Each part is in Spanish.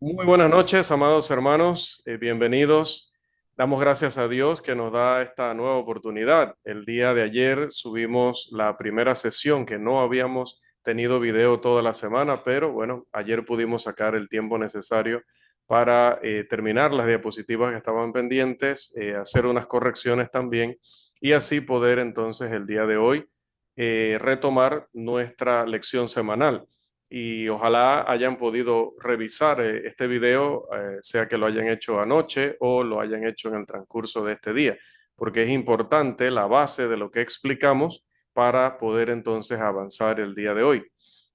Muy buenas noches, amados hermanos, bienvenidos. Damos gracias a Dios que nos da esta nueva oportunidad. El día de ayer subimos la primera sesión que no habíamos tenido video toda la semana, pero bueno, ayer pudimos sacar el tiempo necesario para terminar las diapositivas que estaban pendientes, hacer unas correcciones también y así poder entonces el día de hoy retomar nuestra lección semanal y ojalá hayan podido revisar este video, sea que lo hayan hecho anoche o lo hayan hecho en el transcurso de este día, porque es importante la base de lo que explicamos para poder entonces avanzar el día de hoy.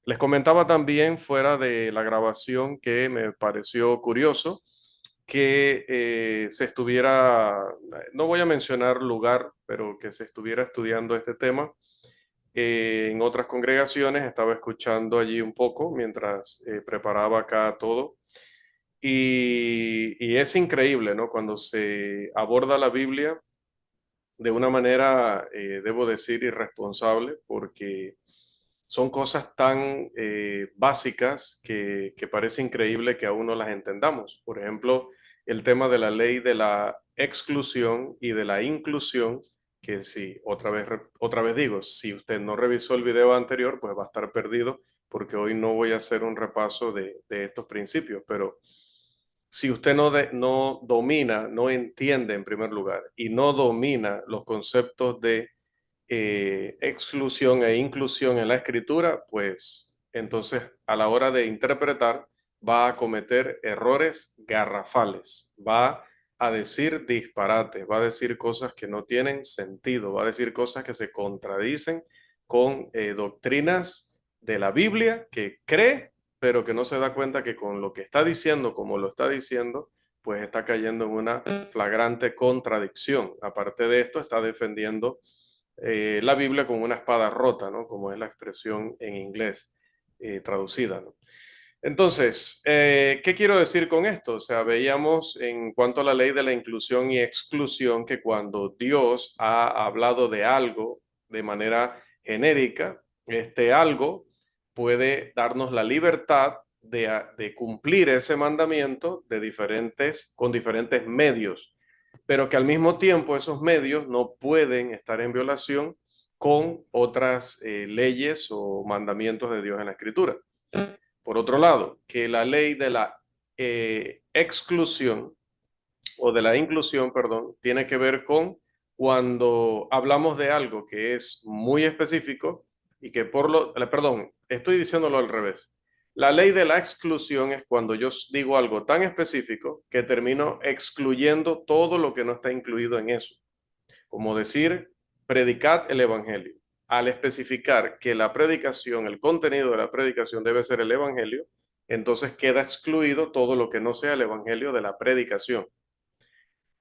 Les comentaba también fuera de la grabación que me pareció curioso que se estuviera, no voy a mencionar lugar, pero que se estuviera estudiando este tema en otras congregaciones. Estaba escuchando allí un poco mientras preparaba acá todo. Y es increíble, ¿no? Cuando se aborda la Biblia de una manera, debo decir, irresponsable, porque son cosas tan básicas que parece increíble que aún no las entendamos. Por ejemplo, el tema de la ley de la exclusión y de la inclusión, que si otra vez digo, si usted no revisó el video anterior, pues va a estar perdido, porque hoy no voy a hacer un repaso de estos principios, pero si usted no domina, no entiende en primer lugar y no domina los conceptos de exclusión e inclusión en la escritura, pues entonces a la hora de interpretar va a cometer errores garrafales, va a decir disparates, va a decir cosas que no tienen sentido, va a decir cosas que se contradicen con doctrinas de la Biblia que cree, pero que no se da cuenta que con lo que está diciendo, como lo está diciendo, pues está cayendo en una flagrante contradicción. Aparte de esto, está defendiendo la Biblia con una espada rota, ¿no? Como es la expresión en inglés traducida, ¿no? Entonces, ¿qué quiero decir con esto? O sea, veíamos en cuanto a la ley de la inclusión y exclusión que cuando Dios ha hablado de algo de manera genérica, este algo puede darnos la libertad de cumplir ese mandamiento con diferentes medios, pero que al mismo tiempo esos medios no pueden estar en violación con otras leyes o mandamientos de Dios en la Escritura. Por otro lado, que la ley de la exclusión o de la inclusión, perdón, tiene que ver con cuando hablamos de algo que es muy específico y que perdón, estoy diciéndolo al revés. La ley de la exclusión es cuando yo digo algo tan específico que termino excluyendo todo lo que no está incluido en eso. Como decir, predicad el evangelio. Al especificar que la predicación, el contenido de la predicación debe ser el evangelio, entonces queda excluido todo lo que no sea el evangelio de la predicación.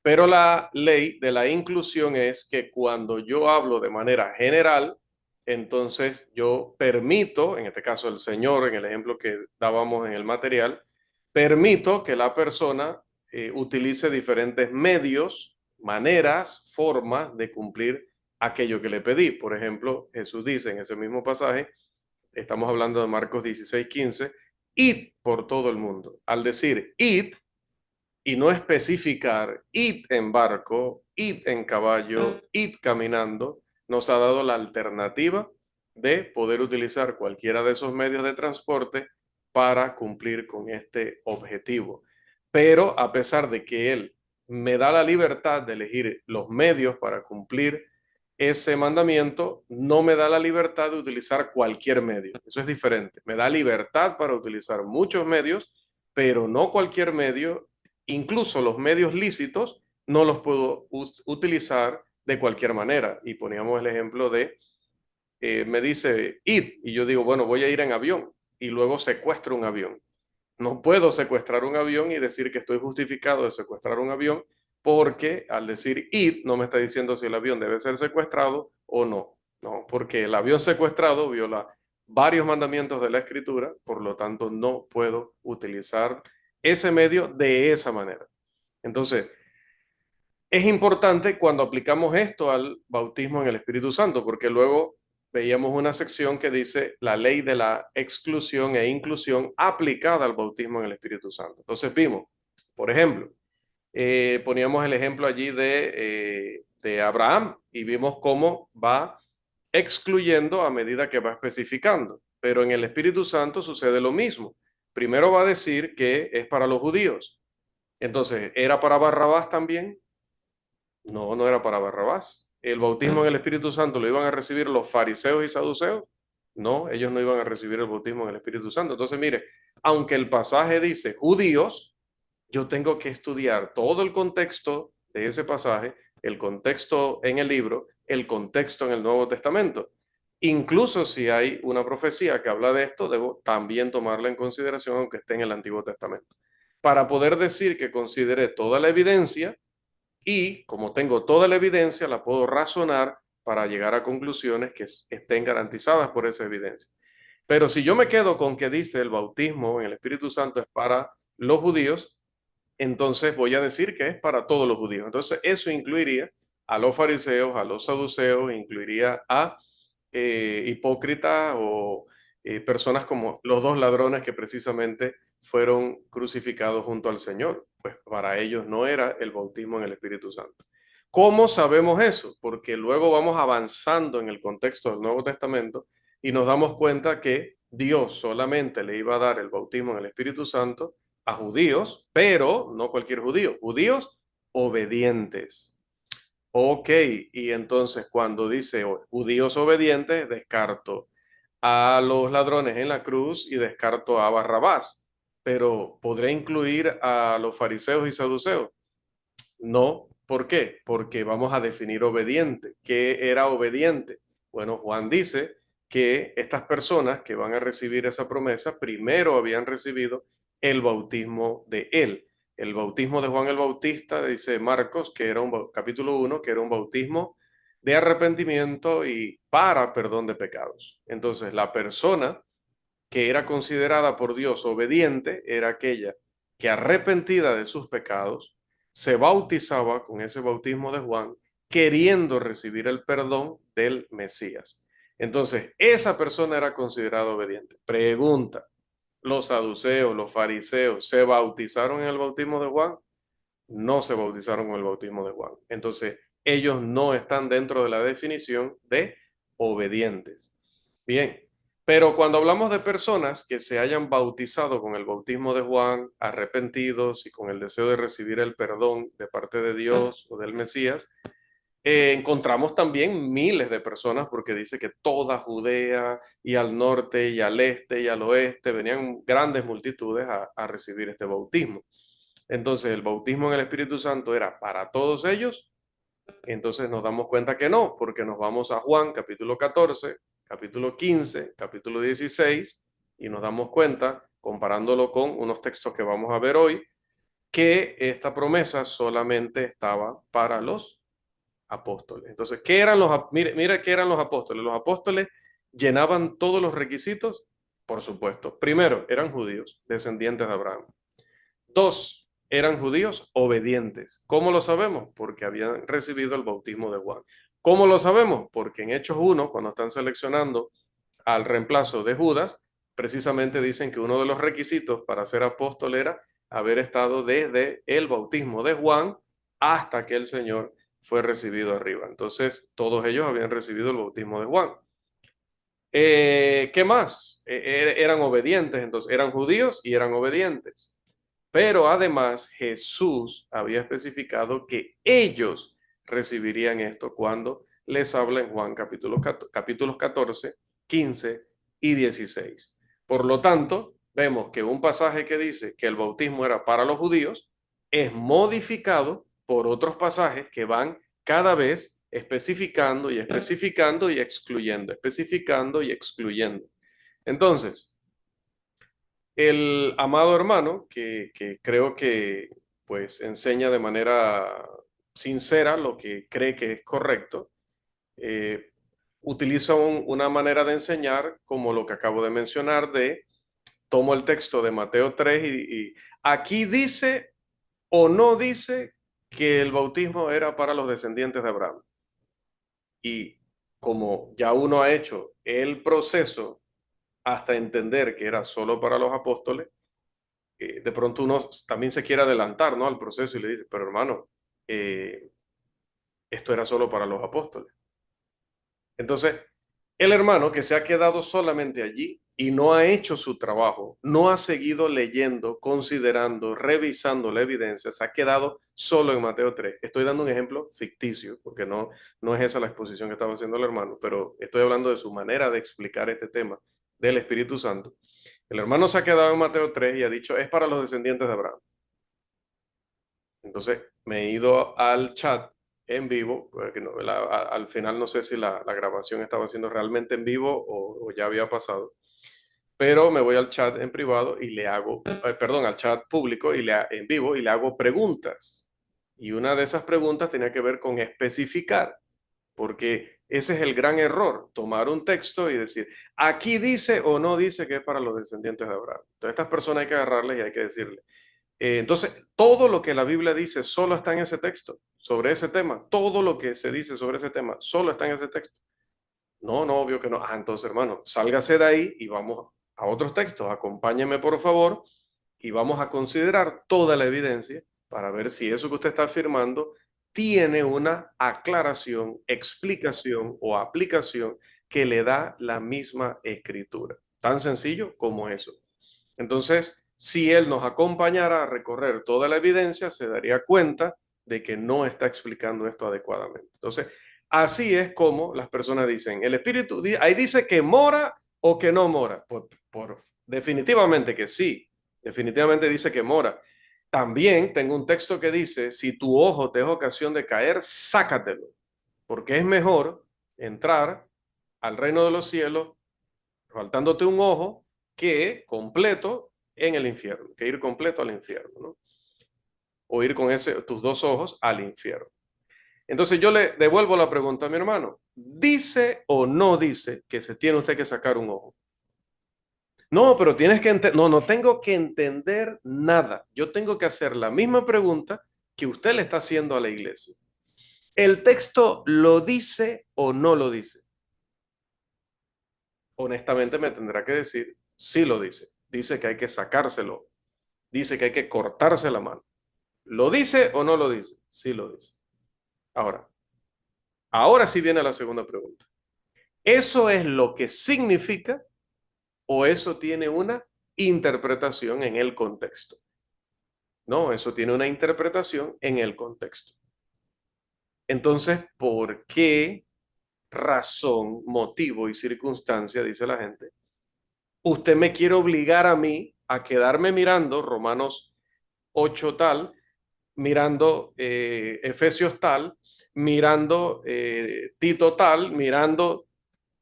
Pero la ley de la inclusión es que cuando yo hablo de manera general, entonces yo permito, en este caso el Señor, en el ejemplo que dábamos en el material, permito que la persona utilice diferentes medios, maneras, formas de cumplir aquello que le pedí. Por ejemplo, Jesús dice en ese mismo pasaje, estamos hablando de Marcos 16:15, id por todo el mundo. Al decir id, y no especificar id en barco, id en caballo, id caminando, nos ha dado la alternativa de poder utilizar cualquiera de esos medios de transporte para cumplir con este objetivo. Pero a pesar de que él me da la libertad de elegir los medios para cumplir ese mandamiento, no me da la libertad de utilizar cualquier medio. Eso es diferente. Me da libertad para utilizar muchos medios, pero no cualquier medio. Incluso los medios lícitos no los puedo utilizar de cualquier manera. Y poníamos el ejemplo de, me dice, id, y yo digo, bueno, voy a ir en avión, y luego secuestro un avión. No puedo secuestrar un avión y decir que estoy justificado de secuestrar un avión, porque al decir id no me está diciendo si el avión debe ser secuestrado o no. No, porque el avión secuestrado viola varios mandamientos de la escritura, por lo tanto no puedo utilizar ese medio de esa manera. Entonces, es importante cuando aplicamos esto al bautismo en el Espíritu Santo, porque luego veíamos una sección que dice la ley de la exclusión e inclusión aplicada al bautismo en el Espíritu Santo. Entonces vimos, por ejemplo, poníamos el ejemplo allí de Abraham y vimos cómo va excluyendo a medida que va especificando. Pero en el Espíritu Santo sucede lo mismo. Primero va a decir que es para los judíos. Entonces, ¿era para Barrabás también? No, no era para Barrabás. ¿El bautismo en el Espíritu Santo lo iban a recibir los fariseos y saduceos? No, ellos no iban a recibir el bautismo en el Espíritu Santo. Entonces, mire, aunque el pasaje dice judíos, yo tengo que estudiar todo el contexto de ese pasaje, el contexto en el libro, el contexto en el Nuevo Testamento. Incluso si hay una profecía que habla de esto, debo también tomarla en consideración, aunque esté en el Antiguo Testamento, para poder decir que consideré toda la evidencia y como tengo toda la evidencia, la puedo razonar para llegar a conclusiones que estén garantizadas por esa evidencia. Pero si yo me quedo con que dice el bautismo en el Espíritu Santo es para los judíos, entonces voy a decir que es para todos los judíos. Entonces eso incluiría a los fariseos, a los saduceos, incluiría a hipócritas o personas como los dos ladrones que precisamente fueron crucificados junto al Señor. Pues para ellos no era el bautismo en el Espíritu Santo. ¿Cómo sabemos eso? Porque luego vamos avanzando en el contexto del Nuevo Testamento y nos damos cuenta que Dios solamente le iba a dar el bautismo en el Espíritu Santo a judíos, pero no cualquier judío, judíos obedientes. Ok, y entonces cuando dice judíos obedientes, descarto a los ladrones en la cruz y descarto a Barrabás, pero ¿podré incluir a los fariseos y saduceos? No, ¿por qué? Porque vamos a definir obediente. ¿Qué era obediente? Bueno, Juan dice que estas personas que van a recibir esa promesa primero habían recibido el bautismo de él. El bautismo de Juan el Bautista, dice Marcos, que era capítulo 1, que era un bautismo de arrepentimiento y para perdón de pecados. Entonces, la persona que era considerada por Dios obediente era aquella que arrepentida de sus pecados se bautizaba con ese bautismo de Juan, queriendo recibir el perdón del Mesías. Entonces, esa persona era considerada obediente. Pregunta, ¿los saduceos, los fariseos, se bautizaron en el bautismo de Juan? No se bautizaron con el bautismo de Juan. Entonces, ellos no están dentro de la definición de obedientes. Bien, pero cuando hablamos de personas que se hayan bautizado con el bautismo de Juan, arrepentidos y con el deseo de recibir el perdón de parte de Dios o del Mesías, encontramos también miles de personas, porque dice que toda Judea y al norte y al este y al oeste venían grandes multitudes a recibir este bautismo. Entonces, el bautismo en el Espíritu Santo era para todos ellos. Entonces nos damos cuenta que no, porque nos vamos a Juan capítulo 14, capítulo 15, capítulo 16 y nos damos cuenta, comparándolo con unos textos que vamos a ver hoy, que esta promesa solamente estaba para los apóstoles. Entonces, ¿qué eran mire qué eran los apóstoles? Los apóstoles llenaban todos los requisitos, por supuesto. Primero, eran judíos, descendientes de Abraham. Dos, eran judíos obedientes. ¿Cómo lo sabemos? Porque habían recibido el bautismo de Juan. ¿Cómo lo sabemos? Porque en Hechos 1, cuando están seleccionando al reemplazo de Judas, precisamente dicen que uno de los requisitos para ser apóstol era haber estado desde el bautismo de Juan hasta que el Señor fue recibido arriba. Entonces, todos ellos habían recibido el bautismo de Juan. ¿Qué más? Eran obedientes, entonces eran judíos y eran obedientes. Pero además Jesús había especificado que ellos recibirían esto cuando les habla en Juan capítulos 14, 15 y 16. Por lo tanto, vemos que un pasaje que dice que el bautismo era para los judíos es modificado por otros pasajes que van cada vez especificando y especificando y excluyendo, especificando y excluyendo. Entonces, el amado hermano, que creo que pues enseña de manera sincera lo que cree que es correcto, eh, utiliza una manera de enseñar como lo que acabo de mencionar de tomo el texto de Mateo 3 y aquí dice o no dice que el bautismo era para los descendientes de Abraham. Y como ya uno ha hecho el proceso hasta entender que era solo para los apóstoles, de pronto uno también se quiere adelantar, ¿no?, al proceso y le dice, pero hermano, eh, esto era solo para los apóstoles. Entonces, el hermano que se ha quedado solamente allí y no ha hecho su trabajo, no ha seguido leyendo, considerando, revisando la evidencia, se ha quedado solo en Mateo 3. Estoy dando un ejemplo ficticio, porque no es esa la exposición que estaba haciendo el hermano, pero estoy hablando de su manera de explicar este tema del Espíritu Santo. El hermano se ha quedado en Mateo 3 y ha dicho, es para los descendientes de Abraham. Entonces me he ido al chat en vivo, porque al final no sé si la grabación estaba siendo realmente en vivo o ya había pasado, pero me voy al chat en privado y le hago, perdón, al chat público en vivo y le hago preguntas. Y una de esas preguntas tenía que ver con especificar, porque ese es el gran error, tomar un texto y decir, aquí dice o no dice que es para los descendientes de Abraham. Entonces, estas personas hay que agarrarles y hay que decirles, entonces, todo lo que la Biblia dice solo está en ese texto, sobre ese tema. Todo lo que se dice sobre ese tema solo está en ese texto. No, no, obvio que no. Ah, entonces, hermano, sálgase de ahí y vamos a otros textos. Acompáñeme, por favor, y vamos a considerar toda la evidencia para ver si eso que usted está afirmando tiene una aclaración, explicación o aplicación que le da la misma escritura. Tan sencillo como eso. Entonces, si él nos acompañara a recorrer toda la evidencia, se daría cuenta de que no está explicando esto adecuadamente. Entonces, así es como las personas dicen, el Espíritu, ahí dice que mora o que no mora. Definitivamente que sí, definitivamente dice que mora. También tengo un texto que dice, si tu ojo te es ocasión de caer, sácatelo, porque es mejor entrar al reino de los cielos faltándote un ojo que completo en el infierno, que ir completo al infierno, ¿no? O ir con tus dos ojos al infierno. Entonces yo le devuelvo la pregunta a mi hermano. ¿Dice o no dice que se tiene usted que sacar un ojo? No, pero tienes que entender, no tengo que entender nada. Yo tengo que hacer la misma pregunta que usted le está haciendo a la iglesia. ¿El texto lo dice o no lo dice? Honestamente me tendrá que decir, sí lo dice. Dice que hay que sacárselo. Dice que hay que cortarse la mano. ¿Lo dice o no lo dice? Sí lo dice. Ahora sí viene la segunda pregunta. ¿Eso es lo que significa o eso tiene una interpretación en el contexto? No, eso tiene una interpretación en el contexto. Entonces, ¿por qué razón, motivo y circunstancia, dice la gente, usted me quiere obligar a mí a quedarme mirando Romanos 8 tal, mirando Efesios tal, mirando Tito tal, mirando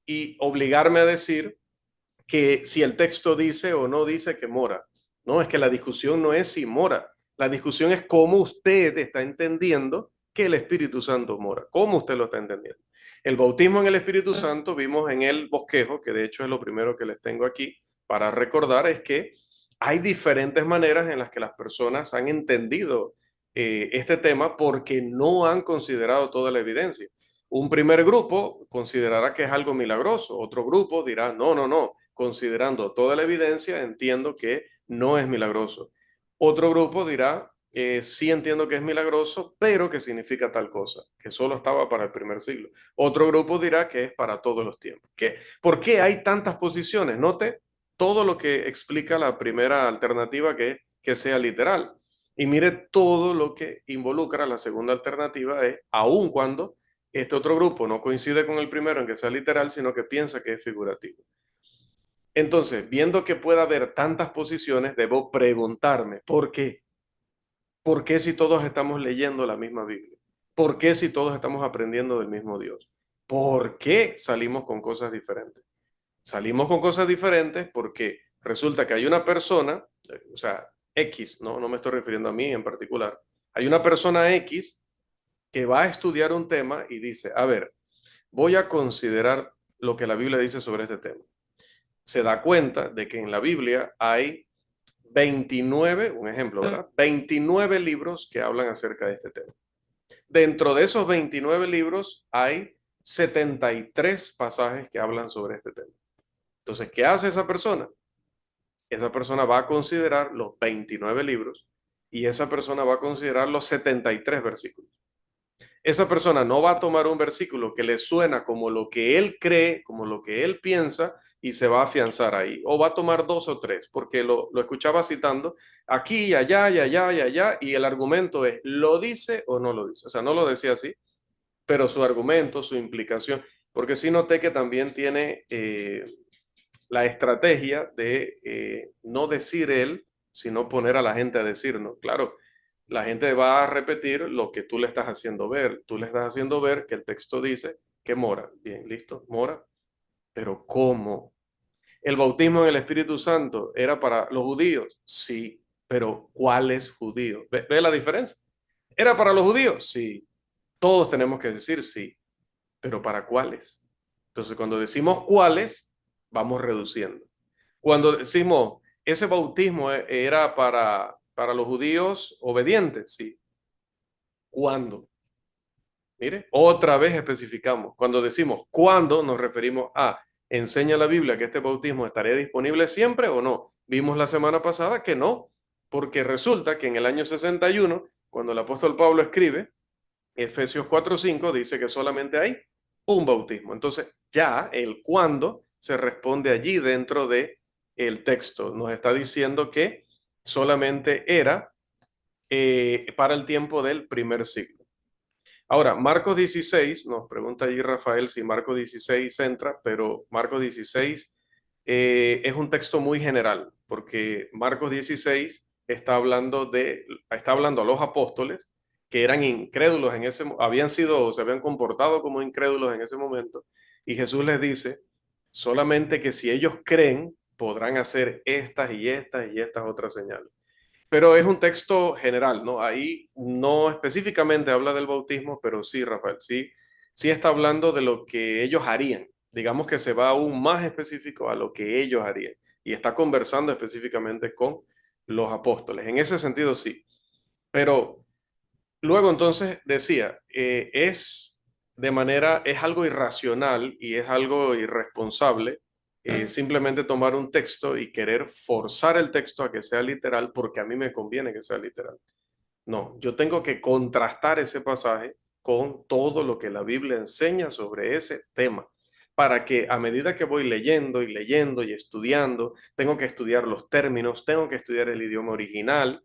y obligarme a decir que si el texto dice o no dice que mora? No, es que la discusión no es si mora, la discusión es cómo usted está entendiendo que el Espíritu Santo mora, cómo usted lo está entendiendo. El bautismo en el Espíritu Santo, vimos en el bosquejo, que de hecho es lo primero que les tengo aquí para recordar, es que hay diferentes maneras en las que las personas han entendido este tema porque no han considerado toda la evidencia. Un primer grupo considerará que es algo milagroso, otro grupo dirá, no, no, no, considerando toda la evidencia, entiendo que no es milagroso. Otro grupo dirá, sí entiendo que es milagroso, pero que significa tal cosa, que solo estaba para el primer siglo. Otro grupo dirá que es para todos los tiempos. ¿Por qué hay tantas posiciones? Note todo lo que explica la primera alternativa, que es que sea literal. Y mire todo lo que involucra la segunda alternativa, es aun cuando este otro grupo no coincide con el primero en que sea literal, sino que piensa que es figurativo. Entonces, viendo que puede haber tantas posiciones, debo preguntarme, ¿por qué? ¿Por qué si todos estamos leyendo la misma Biblia? ¿Por qué si todos estamos aprendiendo del mismo Dios? ¿Por qué salimos con cosas diferentes? Salimos con cosas diferentes porque resulta que hay una persona, o sea, X, no me estoy refiriendo a mí en particular, hay una persona X que va a estudiar un tema y dice, a ver, voy a considerar lo que la Biblia dice sobre este tema. Se da cuenta de que en la Biblia hay 29, un ejemplo, ¿verdad? 29 libros que hablan acerca de este tema. Dentro de esos 29 libros hay 73 pasajes que hablan sobre este tema. Entonces, ¿qué hace esa persona? Esa persona va a considerar los 29 libros y esa persona va a considerar los 73 versículos. Esa persona no va a tomar un versículo que le suena como lo que él cree, como lo que él piensa, y se va a afianzar ahí. O va a tomar dos o tres, porque lo escuchaba citando aquí y allá y allá y allá, y el argumento es, ¿lo dice o no lo dice? O sea, no lo decía así, pero su argumento, su implicación, porque sí noté que también tiene la estrategia de no decir él, sino poner a la gente a decir, ¿no? Claro, la gente va a repetir lo que tú le estás haciendo ver. Tú le estás haciendo ver que el texto dice que mora. Bien, listo, mora. Pero ¿cómo? ¿El bautismo en el Espíritu Santo era para los judíos? Sí, pero ¿cuáles judíos? ¿Ve la diferencia? ¿Era para los judíos? Sí. Todos tenemos que decir sí, pero ¿para cuáles? Entonces, cuando decimos cuáles, vamos reduciendo. Cuando decimos, ese bautismo era para los judíos obedientes, sí. ¿Cuándo? Mire, otra vez especificamos. Cuando decimos cuándo, nos referimos a, ¿enseña la Biblia que este bautismo estaría disponible siempre o no? Vimos la semana pasada que no, porque resulta que en el año 61, cuando el apóstol Pablo escribe, Efesios 4:5 dice que solamente hay un bautismo. Entonces, ya el cuándo se responde allí dentro de el texto. Nos está diciendo que solamente era para el tiempo del primer siglo. Ahora, Marcos 16, nos pregunta allí Rafael si Marcos 16 entra, pero Marcos 16 es un texto muy general, porque Marcos 16 está hablando a los apóstoles que eran incrédulos en habían sido, o se habían comportado como incrédulos en ese momento, y Jesús les dice, solamente que si ellos creen, podrán hacer estas y estas y estas otras señales. Pero es un texto general, ¿no? Ahí no específicamente habla del bautismo, pero sí, Rafael, sí, sí está hablando de lo que ellos harían. Digamos que se va aún más específico a lo que ellos harían y está conversando específicamente con los apóstoles. En ese sentido, sí. Pero luego entonces decía, es algo irracional y es algo irresponsable simplemente tomar un texto y querer forzar el texto a que sea literal porque a mí me conviene que sea literal. No, yo tengo que contrastar ese pasaje con todo lo que la Biblia enseña sobre ese tema, para que a medida que voy leyendo y leyendo y estudiando, tengo que estudiar los términos, tengo que estudiar el idioma original.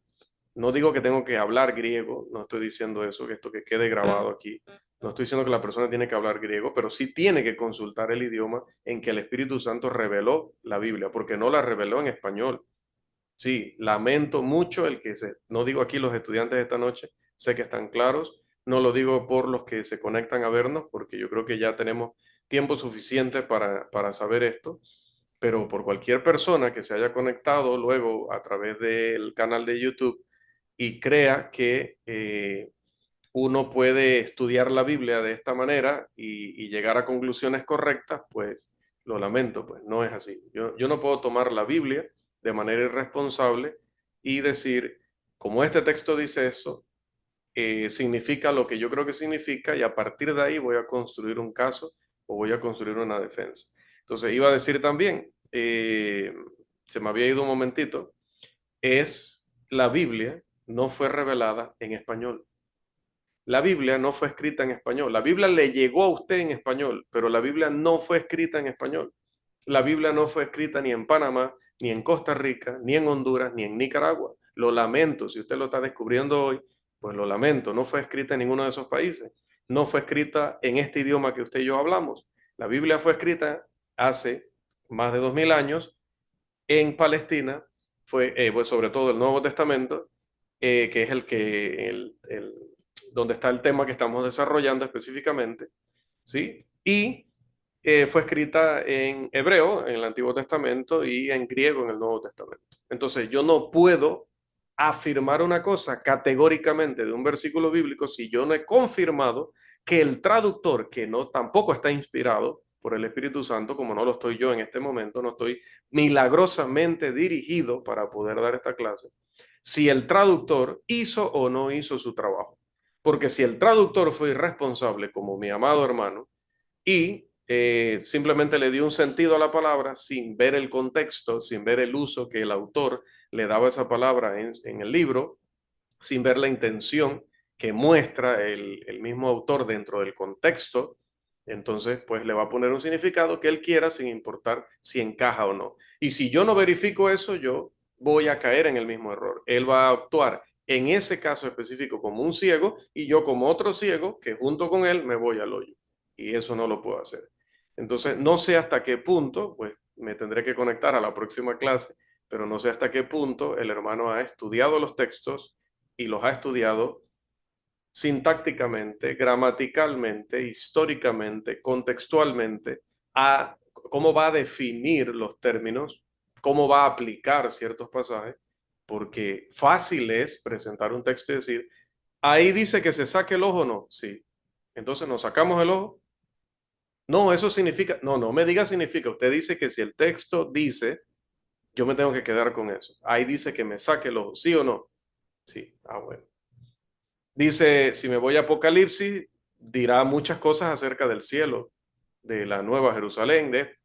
No digo que tengo que hablar griego, no estoy diciendo eso, que esto que quede grabado aquí. No estoy diciendo que la persona tiene que hablar griego, pero sí tiene que consultar el idioma en que el Espíritu Santo reveló la Biblia, porque no la reveló en español. Sí, lamento mucho no digo aquí los estudiantes de esta noche, sé que están claros, no lo digo por los que se conectan a vernos, porque yo creo que ya tenemos tiempo suficiente para saber esto, pero por cualquier persona que se haya conectado luego a través del canal de YouTube y crea que uno puede estudiar la Biblia de esta manera y llegar a conclusiones correctas, pues lo lamento, pues no es así. Yo no puedo tomar la Biblia de manera irresponsable y decir, como este texto dice eso, significa lo que yo creo que significa y a partir de ahí voy a construir un caso o voy a construir una defensa. Entonces iba a decir también, se me había ido un momentito, la Biblia no fue revelada en español. La Biblia no fue escrita en español. La Biblia le llegó a usted en español, pero la Biblia no fue escrita en español. La Biblia no fue escrita ni en Panamá, ni en Costa Rica, ni en Honduras, ni en Nicaragua. Lo lamento, si usted lo está descubriendo hoy, pues lo lamento, no fue escrita en ninguno de esos países. No fue escrita en este idioma que usted y yo hablamos. La Biblia fue escrita hace más de 2000 años en Palestina, pues sobre todo el Nuevo Testamento, que es donde está el tema que estamos desarrollando específicamente, ¿sí? Y fue escrita en hebreo en el Antiguo Testamento y en griego en el Nuevo Testamento. Entonces, yo no puedo afirmar una cosa categóricamente de un versículo bíblico si yo no he confirmado que el traductor, que no tampoco está inspirado por el Espíritu Santo, como no lo estoy yo en este momento, no estoy milagrosamente dirigido para poder dar esta clase, si el traductor hizo o no hizo su trabajo. Porque si el traductor fue irresponsable, como mi amado hermano, y simplemente le dio un sentido a la palabra sin ver el contexto, sin ver el uso que el autor le daba a esa palabra en el libro, sin ver la intención que muestra el mismo autor dentro del contexto. Entonces, pues le va a poner un significado que él quiera sin importar si encaja o no. Y si yo no verifico eso, yo voy a caer en el mismo error. Él va a actuar en ese caso específico como un ciego y yo como otro ciego que junto con él me voy al hoyo. Y eso no lo puedo hacer. Entonces, no sé hasta qué punto, pues me tendré que conectar a la próxima clase, pero no sé hasta qué punto el hermano ha estudiado los textos y los ha estudiado sintácticamente, gramaticalmente, históricamente, contextualmente, a cómo va a definir los términos, cómo va a aplicar ciertos pasajes, porque fácil es presentar un texto y decir, ahí dice que se saque el ojo, no, sí. Entonces nos sacamos el ojo. No, eso significa, no, no me diga significa, usted dice que si el texto dice, yo me tengo que quedar con eso. Ahí dice que me saque el ojo, ¿sí o no? Sí, bueno. Dice, si me voy a Apocalipsis, dirá muchas cosas acerca del cielo, de la Nueva Jerusalén, de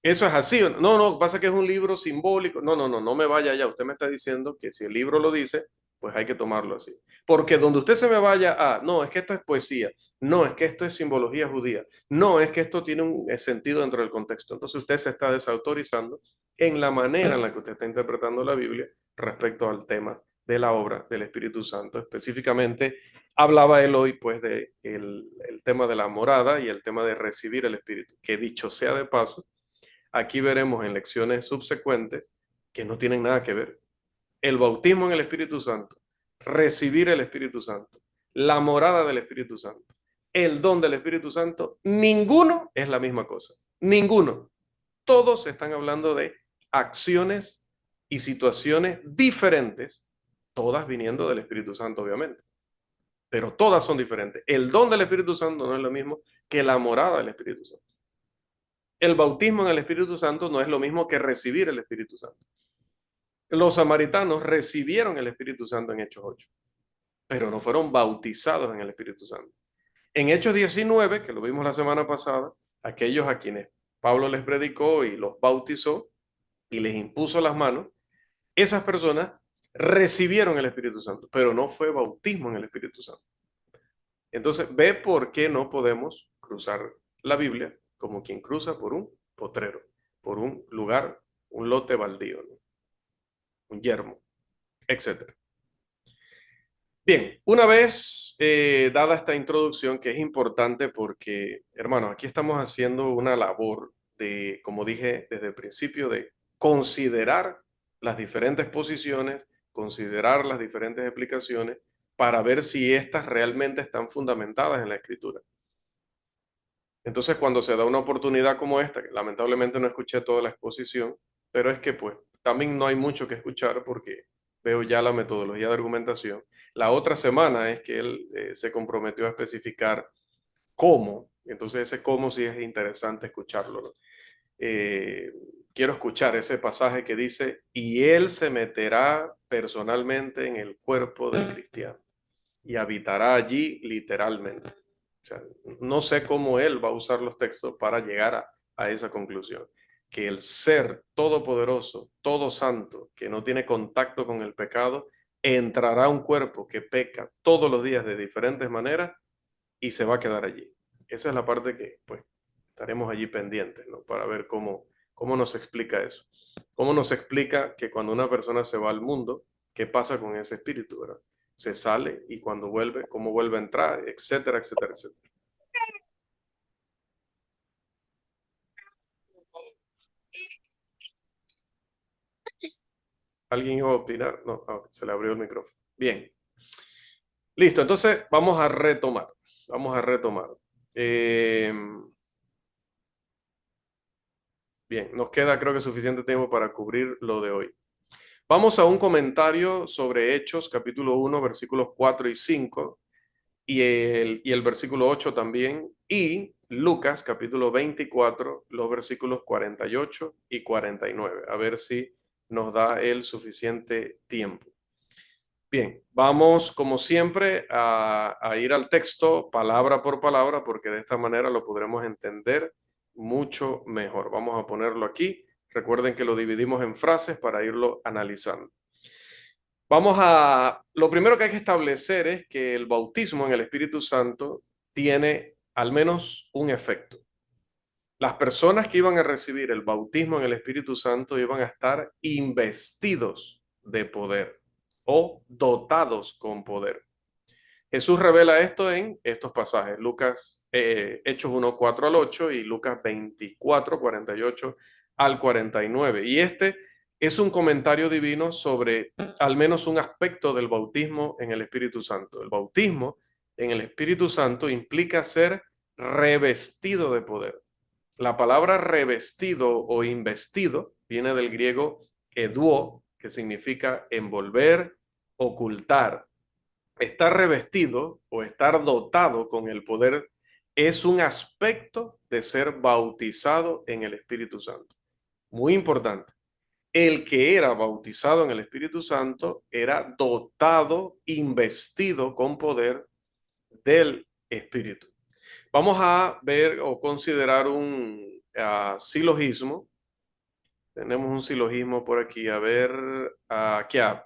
eso es así. No, no, pasa que es un libro simbólico. No, no, no, no me vaya allá. Usted me está diciendo que si el libro lo dice, pues hay que tomarlo así. Porque donde usted se me vaya a, no, es que esto es poesía. No, es que esto es simbología judía. No, es que esto tiene un sentido dentro del contexto. Entonces usted se está desautorizando en la manera en la que usted está interpretando la Biblia respecto al tema de la obra del Espíritu Santo. Específicamente, hablaba él hoy pues de el tema de la morada y el tema de recibir el Espíritu, que dicho sea de paso, aquí veremos en lecciones subsecuentes que no tienen nada que ver. El bautismo en el Espíritu Santo, recibir el Espíritu Santo, la morada del Espíritu Santo, el don del Espíritu Santo, ninguno es la misma cosa. Ninguno. Todos están hablando de acciones y situaciones diferentes, todas viniendo del Espíritu Santo, obviamente, pero todas son diferentes. El don del Espíritu Santo no es lo mismo que la morada del Espíritu Santo. El bautismo en el Espíritu Santo no es lo mismo que recibir el Espíritu Santo. Los samaritanos recibieron el Espíritu Santo en Hechos 8, pero no fueron bautizados en el Espíritu Santo. En Hechos 19, que lo vimos la semana pasada, aquellos a quienes Pablo les predicó y los bautizó y les impuso las manos, esas personas recibieron el Espíritu Santo, pero no fue bautismo en el Espíritu Santo. Entonces, ve por qué no podemos cruzar la Biblia como quien cruza por un potrero, por un lugar, un lote baldío, ¿no? Un yermo, etcétera. Bien, una vez dada esta introducción, que es importante porque, hermanos, aquí estamos haciendo una labor de, como dije desde el principio, de considerar las diferentes posiciones, considerar las diferentes explicaciones para ver si éstas realmente están fundamentadas en la Escritura. Entonces, cuando se da una oportunidad como esta, que lamentablemente no escuché toda la exposición, pero es que pues también no hay mucho que escuchar porque veo ya la metodología de argumentación. La otra semana es que él se comprometió a especificar cómo, entonces ese cómo sí es interesante escucharlo, ¿no? Quiero escuchar ese pasaje que dice, y él se meterá personalmente en el cuerpo del cristiano y habitará allí literalmente. O sea, no sé cómo él va a usar los textos para llegar a esa conclusión. Que el ser todopoderoso, todo santo, que no tiene contacto con el pecado, entrará a un cuerpo que peca todos los días de diferentes maneras y se va a quedar allí. Esa es la parte que, pues, estaremos allí pendientes, ¿no? Para ver cómo nos explica eso. Cómo nos explica que cuando una persona se va al mundo, ¿qué pasa con ese espíritu, verdad? Se sale y cuando vuelve, cómo vuelve a entrar, etcétera, etcétera, etcétera. ¿Alguien iba a opinar? No, se le abrió el micrófono. Bien. Listo, entonces vamos a retomar. Vamos a retomar. Eh, bien, nos queda creo que suficiente tiempo para cubrir lo de hoy. Vamos a un comentario sobre Hechos, capítulo 1, versículos 4 y 5, y el versículo 8 también, y Lucas, capítulo 24, los versículos 48 y 49. A ver si nos da el suficiente tiempo. Bien, vamos como siempre a ir al texto palabra por palabra porque de esta manera lo podremos entender mucho mejor. Vamos a ponerlo aquí. Recuerden que lo dividimos en frases para irlo analizando. Lo primero que hay que establecer es que el bautismo en el Espíritu Santo tiene al menos un efecto. Las personas que iban a recibir el bautismo en el Espíritu Santo iban a estar investidos de poder o dotados con poder. Jesús revela esto en estos pasajes, Hechos 1, 4 al 8 y Lucas 24, 48 al 49. Y este es un comentario divino sobre al menos un aspecto del bautismo en el Espíritu Santo. El bautismo en el Espíritu Santo implica ser revestido de poder. La palabra revestido o investido viene del griego eduo, que significa envolver, ocultar. Estar revestido o estar dotado con el poder es un aspecto de ser bautizado en el Espíritu Santo. Muy importante. El que era bautizado en el Espíritu Santo era dotado, investido con poder del Espíritu. Vamos a ver o considerar un silogismo. Tenemos un silogismo por aquí. A ver,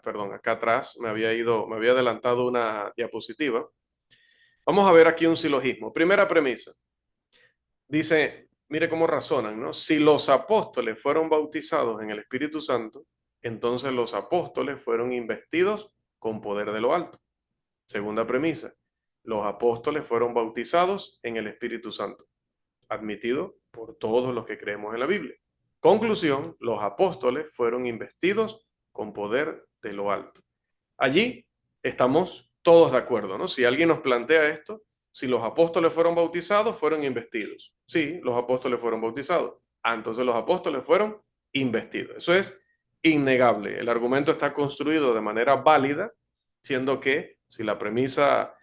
perdón, acá atrás me había adelantado una diapositiva. Vamos a ver aquí un silogismo. Primera premisa. Dice, mire cómo razonan, ¿no? Si los apóstoles fueron bautizados en el Espíritu Santo, entonces los apóstoles fueron investidos con poder de lo alto. Segunda premisa. Los apóstoles fueron bautizados en el Espíritu Santo, admitido por todos los que creemos en la Biblia. Conclusión, los apóstoles fueron investidos con poder de lo alto. Allí estamos todos de acuerdo, ¿no? Si alguien nos plantea esto, si los apóstoles fueron bautizados, fueron investidos. Sí, los apóstoles fueron bautizados. Entonces los apóstoles fueron investidos. Eso es innegable. El argumento está construido de manera válida, siendo que si la premisa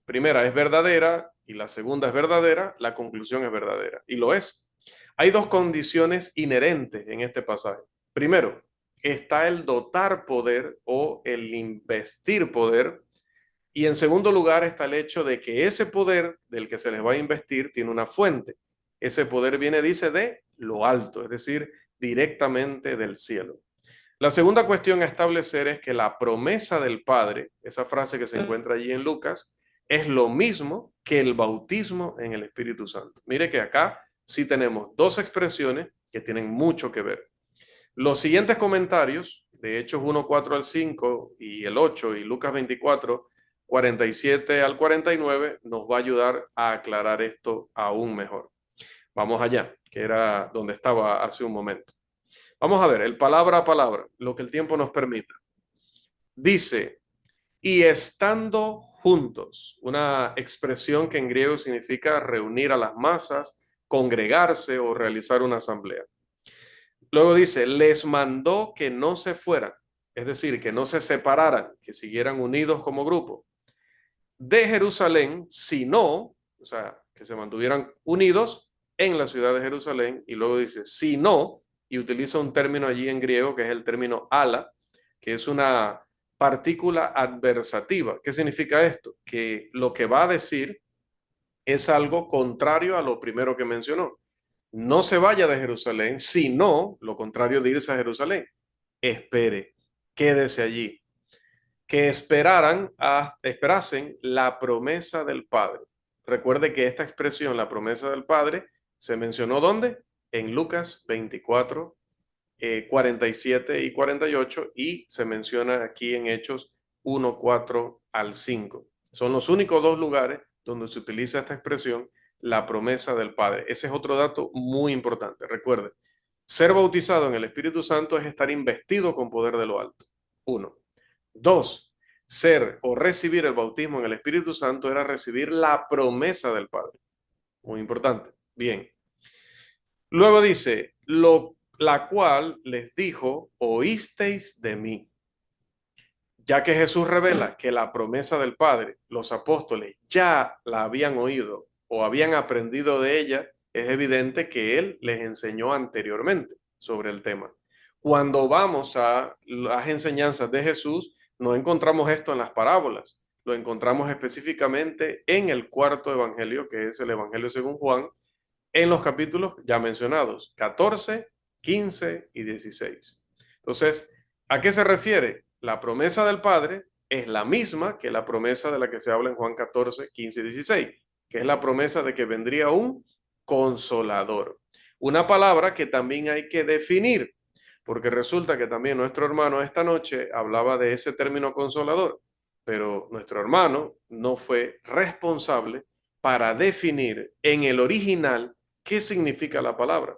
primera es verdadera y la segunda es verdadera, la conclusión es verdadera. Y lo es. Hay dos condiciones inherentes en este pasaje. Primero, está el dotar poder o el investir poder. Y en segundo lugar está el hecho de que ese poder del que se les va a investir tiene una fuente. Ese poder viene, dice, de lo alto, es decir, directamente del cielo. La segunda cuestión a establecer es que la promesa del Padre, esa frase que se encuentra allí en Lucas, es lo mismo que el bautismo en el Espíritu Santo. Mire que acá sí tenemos dos expresiones que tienen mucho que ver. Los siguientes comentarios, de Hechos 1, 4 al 5 y el 8 y Lucas 24, 47 al 49, nos va a ayudar a aclarar esto aún mejor. Vamos allá, que era donde estaba hace un momento. Vamos a ver, el palabra a palabra, lo que el tiempo nos permita. Dice, y estando juntos, una expresión que en griego significa reunir a las masas, congregarse o realizar una asamblea. Luego dice, les mandó que no se fueran, es decir, que no se separaran, que siguieran unidos como grupo de Jerusalén, sino, o sea, que se mantuvieran unidos en la ciudad de Jerusalén. Y luego dice, sino, y utiliza un término allí en griego que es el término ala, que es una partícula adversativa. ¿Qué significa esto? Que lo que va a decir es algo contrario a lo primero que mencionó. No se vaya de Jerusalén, sino lo contrario de irse a Jerusalén. Espere, quédese allí. Que esperasen la promesa del Padre. Recuerde que esta expresión, la promesa del Padre, se mencionó ¿dónde? En Lucas 24, 47 y 48 y se menciona aquí en Hechos 1, 4 al 5. Son los únicos dos lugares donde se utiliza esta expresión, la promesa del Padre. Ese es otro dato muy importante. Recuerde, ser bautizado en el Espíritu Santo es estar investido con poder de lo alto. Uno. Dos, ser o recibir el bautismo en el Espíritu Santo era recibir la promesa del Padre. Muy importante. Bien. Luego dice, la cual les dijo, oísteis de mí. Ya que Jesús revela que la promesa del Padre, los apóstoles ya la habían oído o habían aprendido de ella, es evidente que Él les enseñó anteriormente sobre el tema. Cuando vamos a las enseñanzas de Jesús, no encontramos esto en las parábolas, lo encontramos específicamente en el cuarto evangelio, que es el Evangelio según Juan, en los capítulos ya mencionados, 14, 15 y 16. Entonces, ¿a qué se refiere? La promesa del Padre es la misma que la promesa de la que se habla en Juan 14, 15 y 16, que es la promesa de que vendría un consolador. Una palabra que también hay que definir, porque resulta que también nuestro hermano esta noche hablaba de ese término consolador, pero nuestro hermano no fue responsable para definir en el original qué significa la palabra.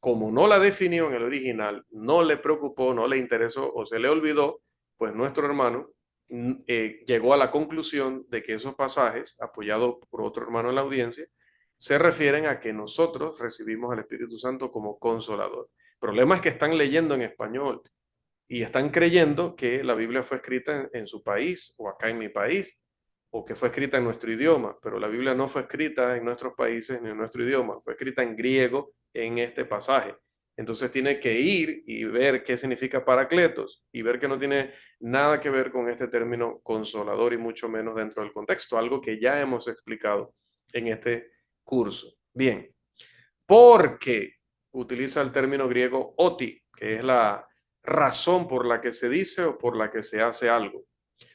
Como no la definió en el original, no le preocupó, no le interesó o se le olvidó, pues nuestro hermano llegó a la conclusión de que esos pasajes, apoyado por otro hermano en la audiencia, se refieren a que nosotros recibimos al Espíritu Santo como consolador. El problema es que están leyendo en español y están creyendo que la Biblia fue escrita en su país o acá en mi país, o que fue escrita en nuestro idioma, pero la Biblia no fue escrita en nuestros países ni en nuestro idioma, fue escrita en griego en este pasaje. Entonces tiene que ir y ver qué significa paracletos y ver que no tiene nada que ver con este término consolador y mucho menos dentro del contexto, algo que ya hemos explicado en este curso. Bien, porque utiliza el término griego oti, que es la razón por la que se dice o por la que se hace algo.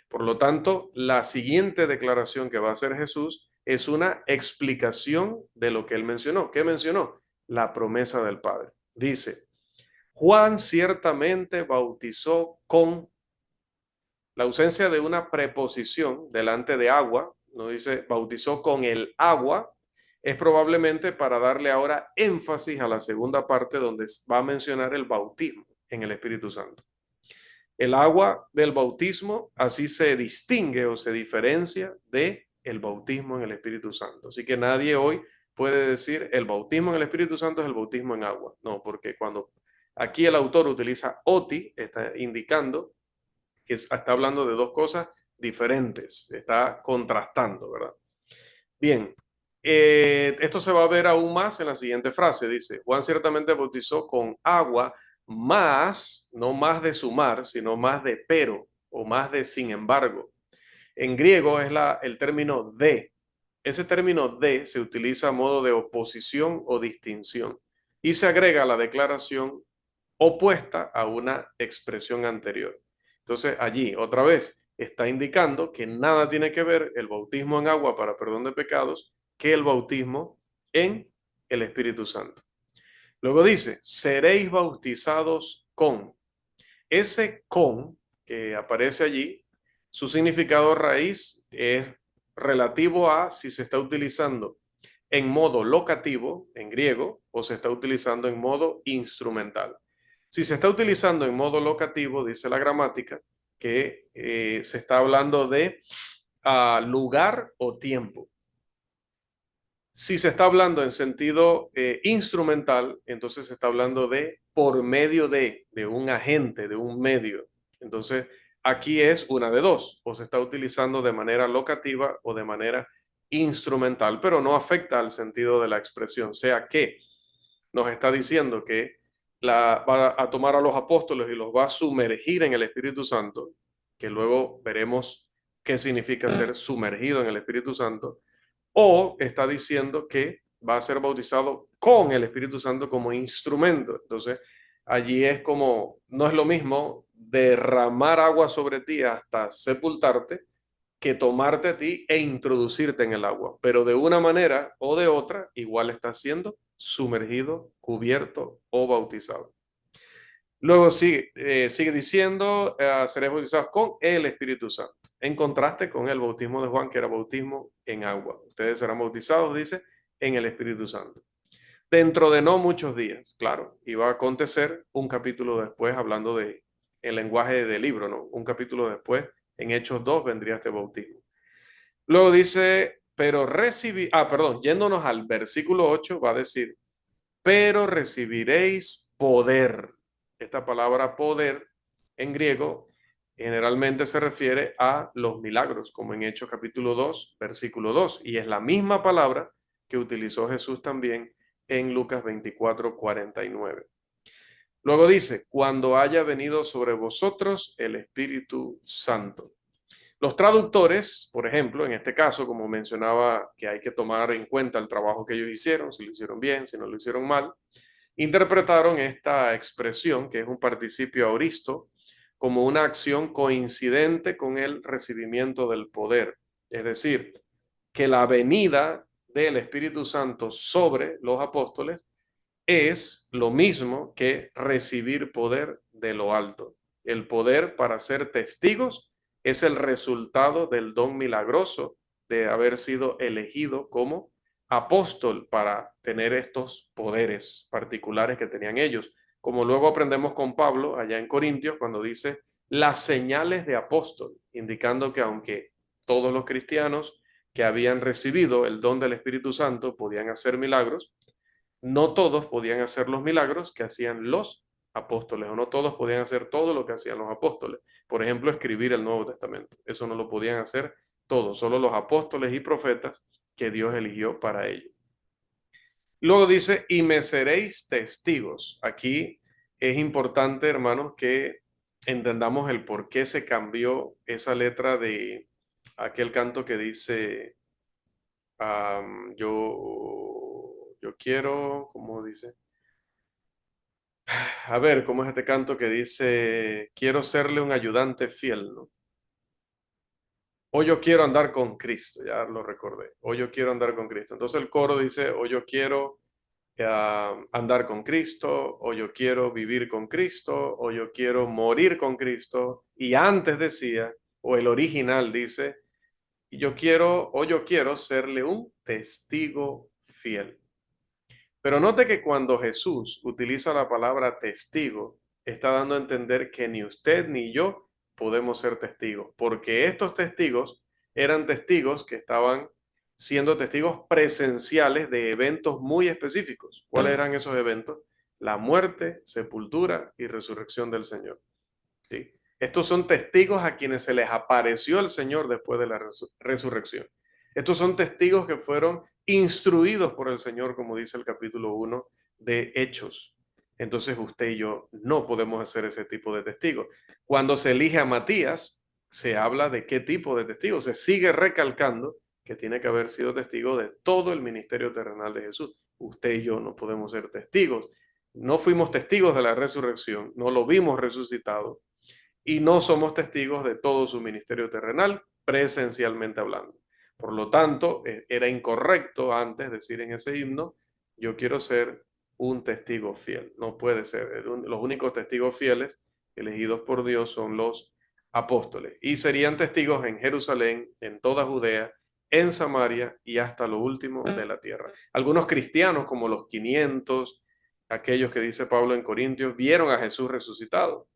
Por lo tanto, la siguiente declaración que va a hacer Jesús es una explicación de lo que él mencionó. ¿Qué mencionó? La promesa del Padre. Dice, Juan ciertamente bautizó con la ausencia de una preposición delante de agua, no dice bautizó con el agua, es probablemente para darle ahora énfasis a la segunda parte donde va a mencionar el bautismo en el Espíritu Santo. El agua del bautismo así se distingue o se diferencia de el bautismo en el Espíritu Santo. Así que nadie hoy puede decir el bautismo en el Espíritu Santo es el bautismo en agua. No, porque cuando aquí el autor utiliza oti, está indicando que está hablando de dos cosas diferentes, está contrastando, ¿verdad? Bien, esto se va a ver aún más en la siguiente frase. Dice, Juan ciertamente bautizó con agua, más, no más de sumar, sino más de pero o más de sin embargo. En griego es el término de. Ese término de se utiliza a modo de oposición o distinción y se agrega a la declaración opuesta a una expresión anterior. Entonces allí, otra vez, está indicando que nada tiene que ver el bautismo en agua para perdón de pecados que el bautismo en el Espíritu Santo. Luego dice, seréis bautizados con. Ese con que aparece allí, su significado raíz es relativo a si se está utilizando en modo locativo, en griego, o se está utilizando en modo instrumental. Si se está utilizando en modo locativo, dice la gramática, que se está hablando de lugar o tiempo. Si se está hablando en sentido instrumental, entonces se está hablando de por medio de un agente, de un medio. Entonces, aquí es una de dos, o se está utilizando de manera locativa o de manera instrumental, pero no afecta al sentido de la expresión, sea que nos está diciendo que va a tomar a los apóstoles y los va a sumergir en el Espíritu Santo, que luego veremos qué significa ser sumergido en el Espíritu Santo, o está diciendo que va a ser bautizado con el Espíritu Santo como instrumento. Entonces, allí es como, no es lo mismo derramar agua sobre ti hasta sepultarte que tomarte a ti e introducirte en el agua, pero de una manera o de otra, igual estás siendo sumergido, cubierto o bautizado. Luego sigue diciendo, seréis bautizados con el Espíritu Santo, en contraste con el bautismo de Juan, que era bautismo en agua. Ustedes serán bautizados, dice, en el Espíritu Santo. Dentro de no muchos días, claro, y va a acontecer un capítulo después, hablando de el lenguaje del libro, ¿no? Un capítulo después, en Hechos 2, vendría este bautismo. Luego dice, yéndonos al versículo 8, va a decir, pero recibiréis poder. Esta palabra poder en griego generalmente se refiere a los milagros, como en Hechos capítulo 2, versículo 2, y es la misma palabra que utilizó Jesús también en Lucas 24, 49. Luego dice, cuando haya venido sobre vosotros el Espíritu Santo. Los traductores, por ejemplo, en este caso, como mencionaba, que hay que tomar en cuenta el trabajo que ellos hicieron, si lo hicieron bien, si no lo hicieron mal, interpretaron esta expresión, que es un participio aoristo, como una acción coincidente con el recibimiento del poder. Es decir, que la venida del Espíritu Santo sobre los apóstoles es lo mismo que recibir poder de lo alto. El poder para ser testigos es el resultado del don milagroso de haber sido elegido como apóstol para tener estos poderes particulares que tenían ellos. Como luego aprendemos con Pablo allá en Corintios cuando dice las señales de apóstol, indicando que aunque todos los cristianos que habían recibido el don del Espíritu Santo podían hacer milagros, no todos podían hacer los milagros que hacían los apóstoles, o no todos podían hacer todo lo que hacían los apóstoles. Por ejemplo, escribir el Nuevo Testamento. Eso no lo podían hacer todos, solo los apóstoles y profetas que Dios eligió para ello. Luego dice, y me seréis testigos. Aquí es importante, hermanos, que entendamos el por qué se cambió esa letra de aquel canto que dice, yo quiero, ¿cómo dice? A ver, ¿cómo es este canto que dice, quiero serle un ayudante fiel, ¿no? O yo quiero andar con Cristo, ya lo recordé. O yo quiero andar con Cristo. Entonces el coro dice, o yo quiero andar con Cristo, o yo quiero vivir con Cristo, o yo quiero morir con Cristo. Y antes decía, o el original dice, yo quiero, o yo quiero serle un testigo fiel. Pero note que cuando Jesús utiliza la palabra testigo, está dando a entender que ni usted ni yo podemos ser testigos, porque estos testigos eran testigos que estaban siendo testigos presenciales de eventos muy específicos. ¿Cuáles eran esos eventos? La muerte, sepultura y resurrección del Señor. ¿Sí? Estos son testigos a quienes se les apareció el Señor después de la resurrección. Estos son testigos que fueron instruidos por el Señor, como dice el capítulo 1 de Hechos. Entonces usted y yo no podemos hacer ese tipo de testigos. Cuando se elige a Matías, se habla de qué tipo de testigo. Se sigue recalcando que tiene que haber sido testigo de todo el ministerio terrenal de Jesús. Usted y yo no podemos ser testigos. No fuimos testigos de la resurrección, no lo vimos resucitado y no somos testigos de todo su ministerio terrenal, presencialmente hablando. Por lo tanto, era incorrecto antes decir en ese himno, yo quiero ser un testigo fiel. No puede ser. Los únicos testigos fieles elegidos por Dios son los apóstoles. Y serían testigos en Jerusalén, en toda Judea, en Samaria y hasta lo último de la tierra. Algunos cristianos, como los 500, aquellos que dice Pablo en Corintios, vieron a Jesús resucitado,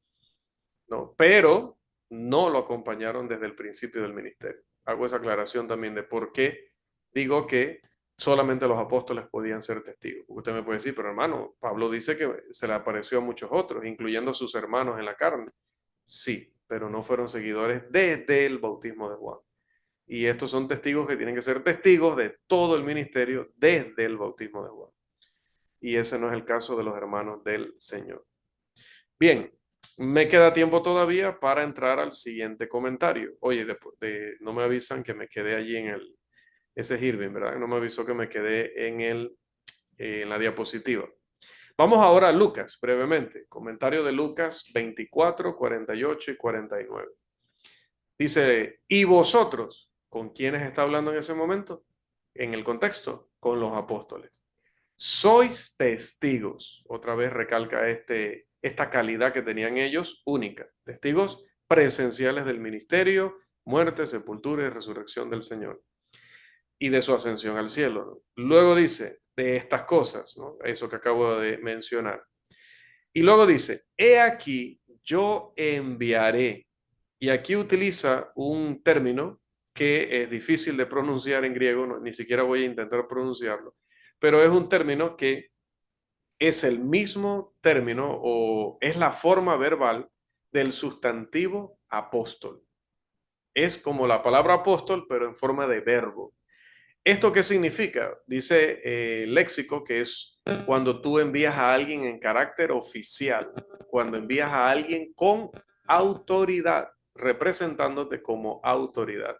¿no? Pero no lo acompañaron desde el principio del ministerio. Hago esa aclaración también de por qué digo que solamente los apóstoles podían ser testigos. Usted me puede decir, pero hermano, Pablo dice que se le apareció a muchos otros, incluyendo a sus hermanos en la carne. Sí, pero no fueron seguidores desde el bautismo de Juan. Y estos son testigos que tienen que ser testigos de todo el ministerio desde el bautismo de Juan. Y ese no es el caso de los hermanos del Señor. Bien, me queda tiempo todavía para entrar al siguiente comentario. Oye, no me avisan que me quedé allí ese es Irving, ¿verdad? No me avisó que me quedé en la diapositiva. Vamos ahora a Lucas, brevemente. Comentario de Lucas 24, 48 y 49. Dice, ¿y vosotros? ¿Con quiénes está hablando en ese momento? En el contexto, con los apóstoles. Sois testigos. Otra vez recalca esta calidad que tenían ellos única. Testigos presenciales del ministerio, muerte, sepultura y resurrección del Señor y de su ascensión al cielo, ¿no? Luego dice de estas cosas, ¿no? Eso que acabo de mencionar. Y luego dice, he aquí, yo enviaré. Y aquí utiliza un término que es difícil de pronunciar en griego, no, ni siquiera voy a intentar pronunciarlo, pero es un término que es el mismo término o es la forma verbal del sustantivo apóstol. Es como la palabra apóstol, pero en forma de verbo. ¿Esto qué significa? Dice léxico que es cuando tú envías a alguien en carácter oficial, cuando envías a alguien con autoridad, representándote como autoridad.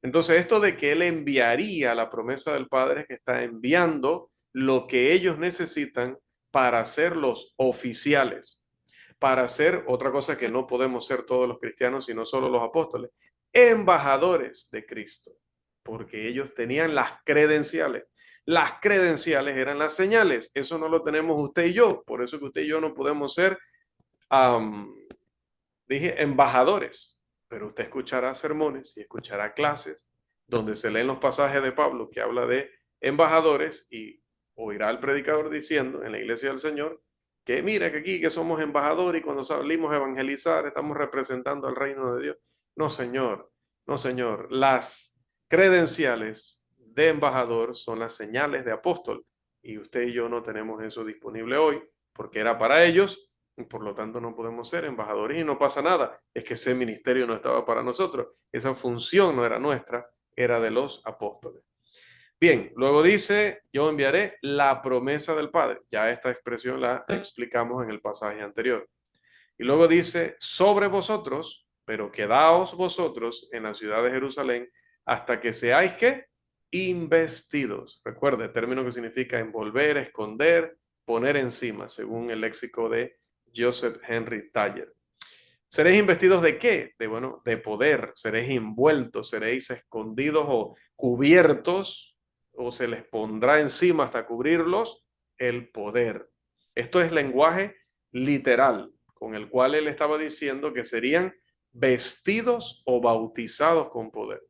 Entonces, esto de que él enviaría la promesa del Padre es que está enviando lo que ellos necesitan para ser los oficiales, para ser otra cosa que no podemos ser todos los cristianos, sino solo los apóstoles, embajadores de Cristo, porque ellos tenían las credenciales. Las credenciales eran las señales. Eso no lo tenemos usted y yo. Por eso que usted y yo no podemos ser um, dije embajadores, pero usted escuchará sermones y escuchará clases donde se leen los pasajes de Pablo que habla de embajadores y oirá al predicador diciendo en la iglesia del Señor que mira que aquí que somos embajadores y cuando salimos a evangelizar estamos representando al reino de Dios. No, señor, no, señor. Las credenciales de embajador son las señales de apóstol y usted y yo no tenemos eso disponible hoy porque era para ellos y por lo tanto no podemos ser embajadores y no pasa nada. Es que ese ministerio no estaba para nosotros. Esa función no era nuestra, era de los apóstoles. Bien, luego dice, yo enviaré la promesa del Padre. Ya esta expresión la explicamos en el pasaje anterior. Y luego dice, sobre vosotros, pero quedaos vosotros en la ciudad de Jerusalén hasta que seáis que investidos. Recuerde, término que significa envolver, esconder, poner encima, según el léxico de Joseph Henry Taylor. ¿Seréis investidos de qué? Bueno, de poder. Seréis envueltos, seréis escondidos o cubiertos, o se les pondrá encima hasta cubrirlos el poder. Esto es lenguaje literal, con el cual él estaba diciendo que serían vestidos o bautizados con poder.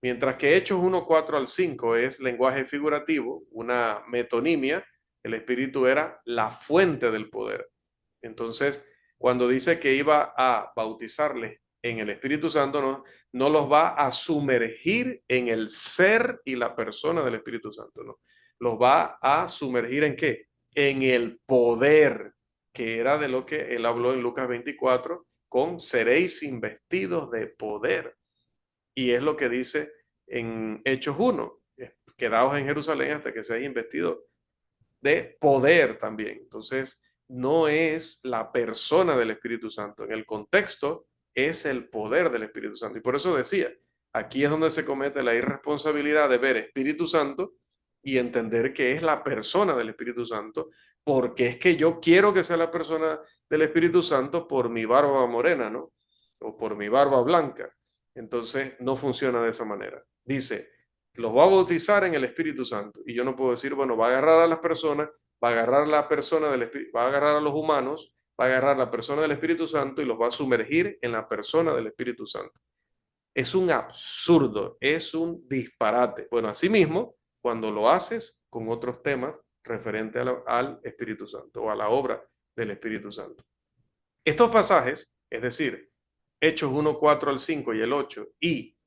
Mientras que Hechos 1, 4 al 5 es lenguaje figurativo, una metonimia, el Espíritu era la fuente del poder. Entonces, cuando dice que iba a bautizarles en el Espíritu Santo, no los va a sumergir en el ser y la persona del Espíritu Santo, no. Los va a sumergir en qué? En el poder, que era de lo que él habló en Lucas 24, con seréis investidos de poder. Y es lo que dice en Hechos 1, quedaos en Jerusalén hasta que seáis investidos de poder también. Entonces, no es la persona del Espíritu Santo. En el contexto es el poder del Espíritu Santo. Y por eso decía, aquí es donde se comete la irresponsabilidad de ver Espíritu Santo y entender que es la persona del Espíritu Santo, porque es que yo quiero que sea la persona del Espíritu Santo por mi barba morena, ¿no? O por mi barba blanca. Entonces, no funciona de esa manera. Dice, los va a bautizar en el Espíritu Santo. Y yo no puedo decir, bueno, va a agarrar a las personas, va a agarrar la persona del Espíritu, va a agarrar a los humanos, va a agarrar la persona del Espíritu Santo y los va a sumergir en la persona del Espíritu Santo. Es un absurdo, es un disparate. Bueno, asimismo, cuando lo haces con otros temas referentes al Espíritu Santo o a la obra del Espíritu Santo. Estos pasajes, es decir, Hechos 1, 4 al 5 y el 8 y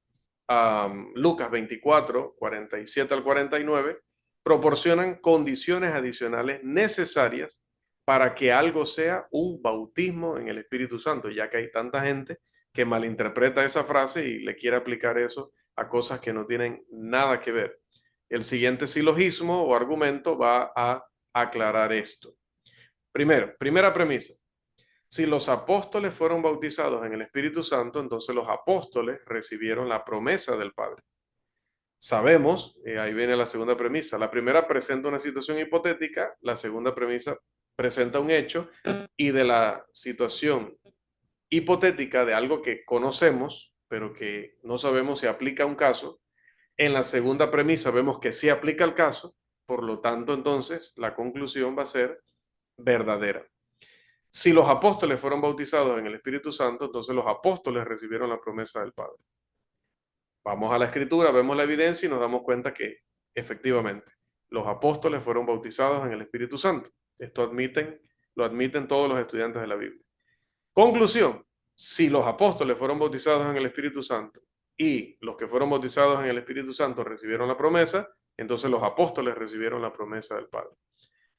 Lucas 24, 47 al 49, proporcionan condiciones adicionales necesarias para que algo sea un bautismo en el Espíritu Santo, ya que hay tanta gente que malinterpreta esa frase y le quiere aplicar eso a cosas que no tienen nada que ver. El siguiente silogismo o argumento va a aclarar esto. Primero, primera premisa. Si los apóstoles fueron bautizados en el Espíritu Santo, entonces los apóstoles recibieron la promesa del Padre. Sabemos, ahí viene la segunda premisa, la primera presenta una situación hipotética, la segunda premisa presenta un hecho y de la situación hipotética de algo que conocemos, pero que no sabemos si aplica a un caso, en la segunda premisa vemos que sí aplica al caso, por lo tanto entonces la conclusión va a ser verdadera. Si los apóstoles fueron bautizados en el Espíritu Santo, entonces los apóstoles recibieron la promesa del Padre. Vamos a la Escritura, vemos la evidencia y nos damos cuenta que efectivamente los apóstoles fueron bautizados en el Espíritu Santo. Esto lo admiten todos los estudiantes de la Biblia. Conclusión, si los apóstoles fueron bautizados en el Espíritu Santo y los que fueron bautizados en el Espíritu Santo recibieron la promesa, entonces los apóstoles recibieron la promesa del Padre.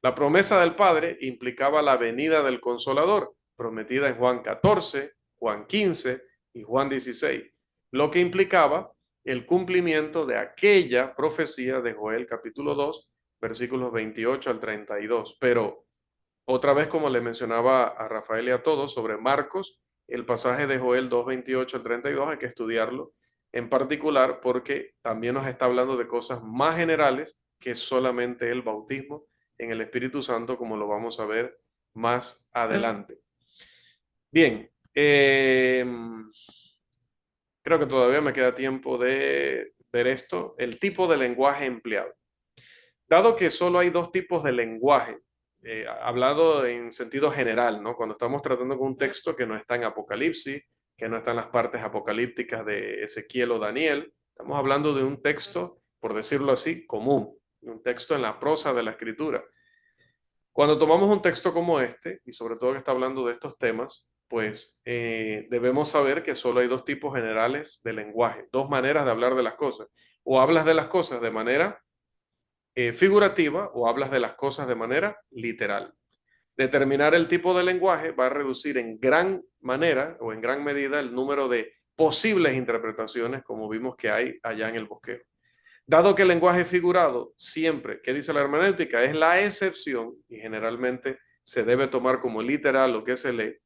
La promesa del Padre implicaba la venida del Consolador, prometida en Juan 14, Juan 15 y Juan 16, lo que implicaba el cumplimiento de aquella profecía de Joel capítulo 2, versículos 28 al 32. Pero otra vez, como le mencionaba a Rafael y a todos sobre Marcos, el pasaje de Joel 2, 28 al 32 hay que estudiarlo en particular porque también nos está hablando de cosas más generales que solamente el bautismo en el Espíritu Santo, como lo vamos a ver más adelante. Bien, creo que todavía me queda tiempo de ver esto, el tipo de lenguaje empleado. Dado que solo hay dos tipos de lenguaje, hablado en sentido general, ¿no? Cuando estamos tratando con un texto que no está en Apocalipsis, que no está en las partes apocalípticas de Ezequiel o Daniel, estamos hablando de un texto, por decirlo así, común, un texto en la prosa de la Escritura. Cuando tomamos un texto como este, y sobre todo que está hablando de estos temas, pues debemos saber que solo hay dos tipos generales de lenguaje, dos maneras de hablar de las cosas. O hablas de las cosas de manera figurativa o hablas de las cosas de manera literal. Determinar el tipo de lenguaje va a reducir en gran manera o en gran medida el número de posibles interpretaciones como vimos que hay allá en el bosquejo. Dado que el lenguaje figurado siempre, ¿qué dice la hermenéutica? Es la excepción y generalmente se debe tomar como literal lo que se lee,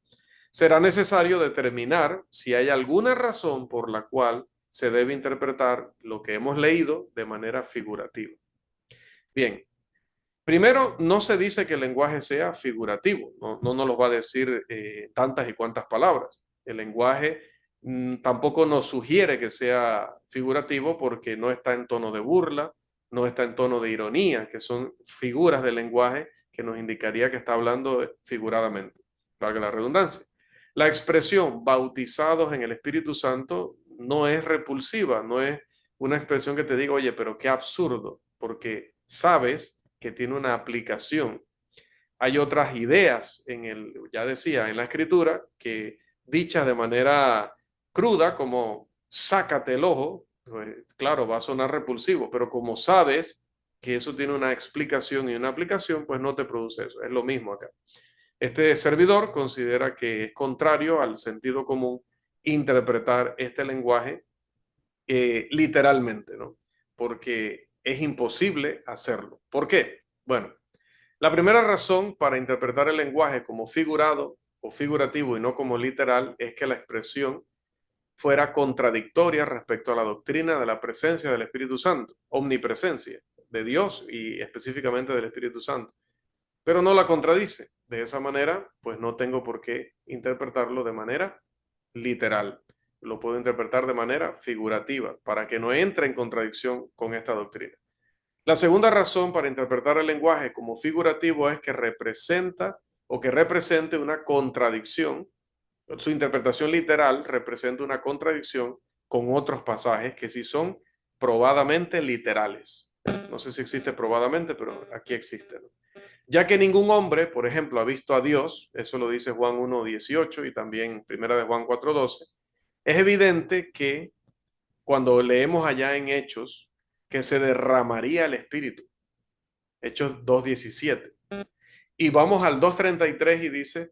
será necesario determinar si hay alguna razón por la cual se debe interpretar lo que hemos leído de manera figurativa. Bien, primero, no se dice que el lenguaje sea figurativo, no nos lo va a decir tantas y cuantas palabras. El lenguaje tampoco nos sugiere que sea figurativo porque no está en tono de burla, no está en tono de ironía, que son figuras del lenguaje que nos indicaría que está hablando figuradamente, valga la redundancia. La expresión bautizados en el Espíritu Santo no es repulsiva, no es una expresión que te diga, oye, pero qué absurdo, porque sabes que tiene una aplicación. Hay otras ideas ya decía, en la escritura, que dichas de manera cruda, como sácate el ojo, pues, claro, va a sonar repulsivo, pero como sabes que eso tiene una explicación y una aplicación, pues no te produce eso. Es lo mismo acá. Este servidor considera que es contrario al sentido común interpretar este lenguaje literalmente, ¿no? Porque es imposible hacerlo. ¿Por qué? Bueno, la primera razón para interpretar el lenguaje como figurado o figurativo y no como literal es que la expresión fuera contradictoria respecto a la doctrina de la presencia del Espíritu Santo, omnipresencia de Dios y específicamente del Espíritu Santo, pero no la contradice. De esa manera, pues no tengo por qué interpretarlo de manera literal. Lo puedo interpretar de manera figurativa para que no entre en contradicción con esta doctrina. La segunda razón para interpretar el lenguaje como figurativo es que representa o que represente una contradicción. Su interpretación literal representa una contradicción con otros pasajes que sí son probadamente literales. No sé si existe probadamente, pero aquí existe, ¿no? Ya que ningún hombre, por ejemplo, ha visto a Dios, eso lo dice Juan 1:18 y también Primera de Juan 4:12, es evidente que cuando leemos allá en Hechos que se derramaría el Espíritu, Hechos 2:17, y vamos al 2:33 y dice,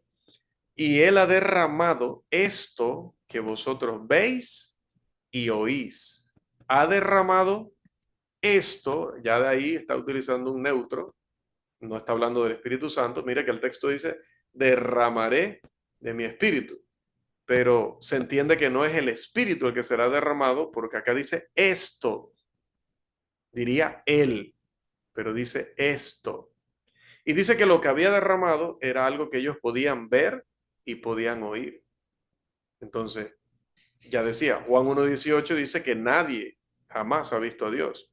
y Él ha derramado esto que vosotros veis y oís. Ha derramado esto, ya de ahí está utilizando un neutro, no está hablando del Espíritu Santo. Mire que el texto dice, derramaré de mi espíritu, pero se entiende que no es el espíritu el que será derramado, porque acá dice esto, diría él, pero dice esto. Y dice que lo que había derramado era algo que ellos podían ver y podían oír. Entonces, ya decía, Juan 1:18 dice que nadie jamás ha visto a Dios.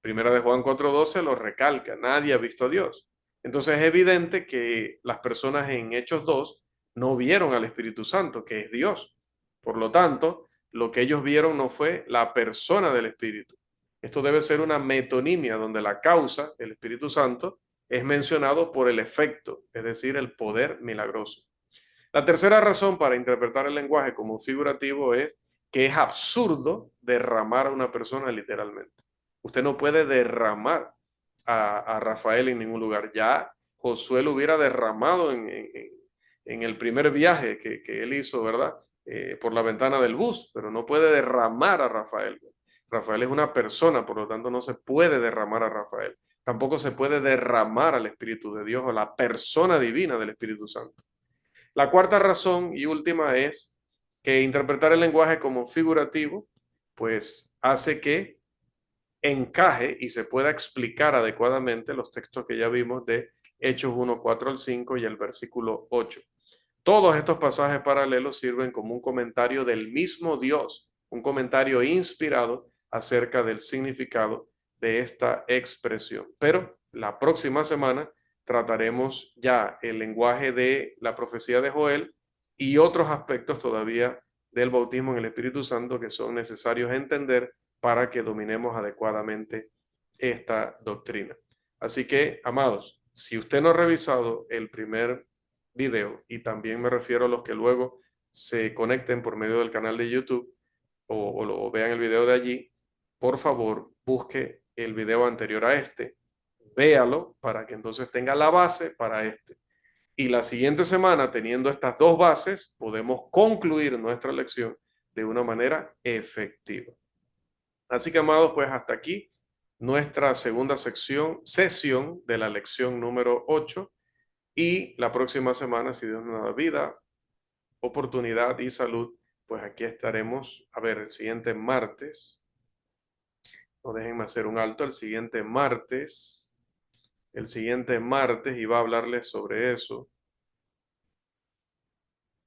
Primera de Juan 4:12 lo recalca, nadie ha visto a Dios. Entonces es evidente que las personas en Hechos 2 no vieron al Espíritu Santo, que es Dios. Por lo tanto, lo que ellos vieron no fue la persona del Espíritu. Esto debe ser una metonimia donde la causa, el Espíritu Santo, es mencionado por el efecto, es decir, el poder milagroso. La tercera razón para interpretar el lenguaje como figurativo es que es absurdo derramar a una persona literalmente. Usted no puede derramar a Rafael en ningún lugar. Ya Josué lo hubiera derramado en el primer viaje que él hizo, ¿verdad? Por la ventana del bus, pero no puede derramar a Rafael. Rafael es una persona, por lo tanto no se puede derramar a Rafael. Tampoco se puede derramar al Espíritu de Dios o la persona divina del Espíritu Santo. La cuarta razón y última es que interpretar el lenguaje como figurativo, pues hace que encaje y se pueda explicar adecuadamente los textos que ya vimos de Hechos 1, 4 al 5 y el versículo 8. Todos estos pasajes paralelos sirven como un comentario del mismo Dios, un comentario inspirado acerca del significado de esta expresión. Pero la próxima semana trataremos ya el lenguaje de la profecía de Joel y otros aspectos todavía del bautismo en el Espíritu Santo que son necesarios entender para que dominemos adecuadamente esta doctrina. Así que, amados, si usted no ha revisado el primer video, y también me refiero a los que luego se conecten por medio del canal de YouTube o vean el video de allí, por favor busque el video anterior a este, véalo para que entonces tenga la base para este. Y la siguiente semana, teniendo estas dos bases, podemos concluir nuestra lección de una manera efectiva. Así que, amados, pues hasta aquí nuestra segunda sesión de la lección número 8. Y la próxima semana, si Dios nos da vida, oportunidad y salud, pues aquí estaremos. A ver, el siguiente martes, no déjenme hacer un alto, el siguiente martes, y va a hablarles sobre eso.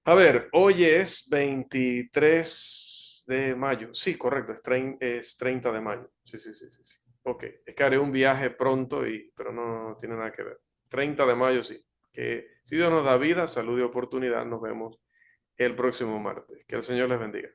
A ver, hoy es 23 de mayo. Sí, correcto, es 30 de mayo. Sí, sí, sí, sí, sí. Ok, es que haré un viaje pronto, pero no tiene nada que ver. 30 de mayo, sí. Que si Dios nos da vida, salud y oportunidad, nos vemos el próximo martes. Que el Señor les bendiga.